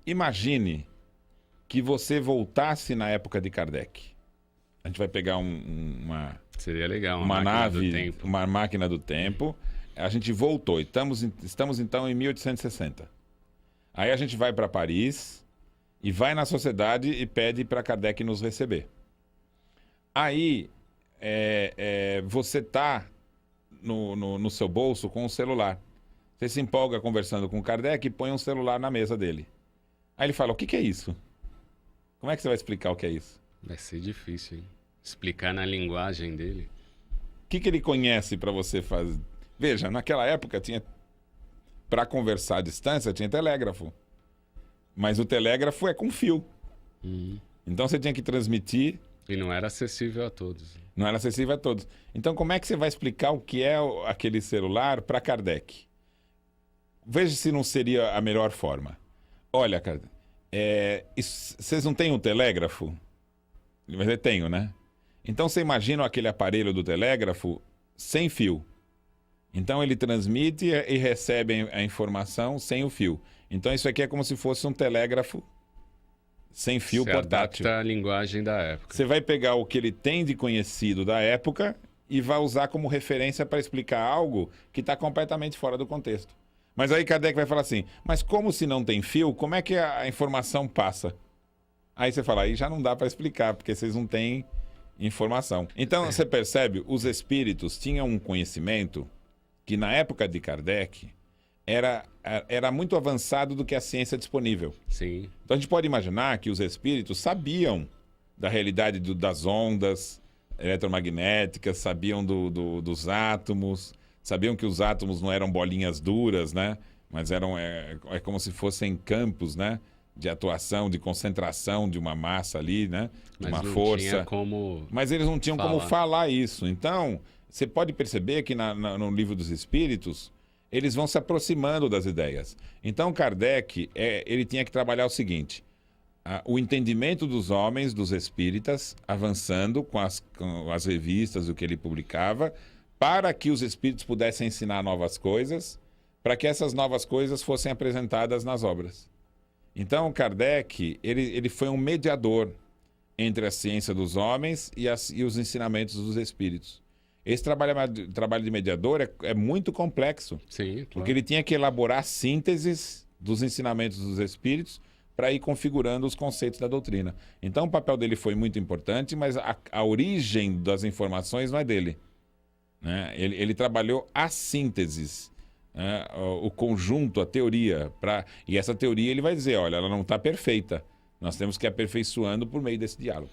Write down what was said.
Imagine que você voltasse na época de Kardec. A gente vai pegar uma Seria legal, uma máquina do nave, tempo. uma máquina do tempo. A gente voltou. Estamos então em 1860. Aí a gente vai para Paris e vai na sociedade e pede para Kardec nos receber. Aí você tá no seu bolso com um celular. Você se empolga conversando com o Kardec e põe um celular na mesa dele. Aí ele fala, o que que é isso? Como é que você vai explicar o que é isso? Vai ser difícil, hein? Explicar na linguagem dele. O que que ele conhece para você fazer? Veja, naquela época tinha... Para conversar à distância tinha telégrafo. Mas o telégrafo é com fio. Então você tinha que transmitir... E não era acessível a todos. Não era acessível a todos. Então como é que você vai explicar o que é aquele celular para Kardec? Veja se não seria a melhor forma. Olha, Kardec, vocês não têm um telégrafo? Mas eu tenho, né? Então você imagina aquele aparelho do telégrafo sem fio. Então ele transmite e recebe a informação sem o fio. Então isso aqui é como se fosse um telégrafo sem fio portátil. Adapta a linguagem da época. Você vai pegar o que ele tem de conhecido da época e vai usar como referência para explicar algo que está completamente fora do contexto. Mas aí Kardec vai falar assim, mas como se não tem fio, como é que a informação passa? Aí você fala, aí já não dá para explicar, porque vocês não têm informação. Então você percebe, os espíritos tinham um conhecimento que na época de Kardec era muito avançado do que a ciência disponível. Sim. Então a gente pode imaginar que os espíritos sabiam da realidade das ondas eletromagnéticas, sabiam dos átomos, sabiam que os átomos não eram bolinhas duras, né? Mas eram como se fossem campos, né? De atuação, de concentração de uma massa ali, né? De uma força. Tinha como Mas eles não tinham como falar isso. Então, você pode perceber que no Livro dos Espíritos, eles vão se aproximando das ideias. Então, Kardec, ele tinha que trabalhar o seguinte, o entendimento dos homens, dos espíritas, avançando com as revistas, o que ele publicava, para que os espíritos pudessem ensinar novas coisas, para que essas novas coisas fossem apresentadas nas obras. Então, Kardec, ele foi um mediador entre a ciência dos homens e os ensinamentos dos espíritos. Esse trabalho de mediador é muito complexo. Sim, claro. Porque ele tinha que elaborar sínteses dos ensinamentos dos espíritos para ir configurando os conceitos da doutrina. Então, o papel dele foi muito importante, mas a origem das informações não é dele, né? Ele trabalhou as sínteses, né? O conjunto, a teoria. E essa teoria ele vai dizer, olha, ela não está perfeita. Nós temos que ir aperfeiçoando por meio desse diálogo.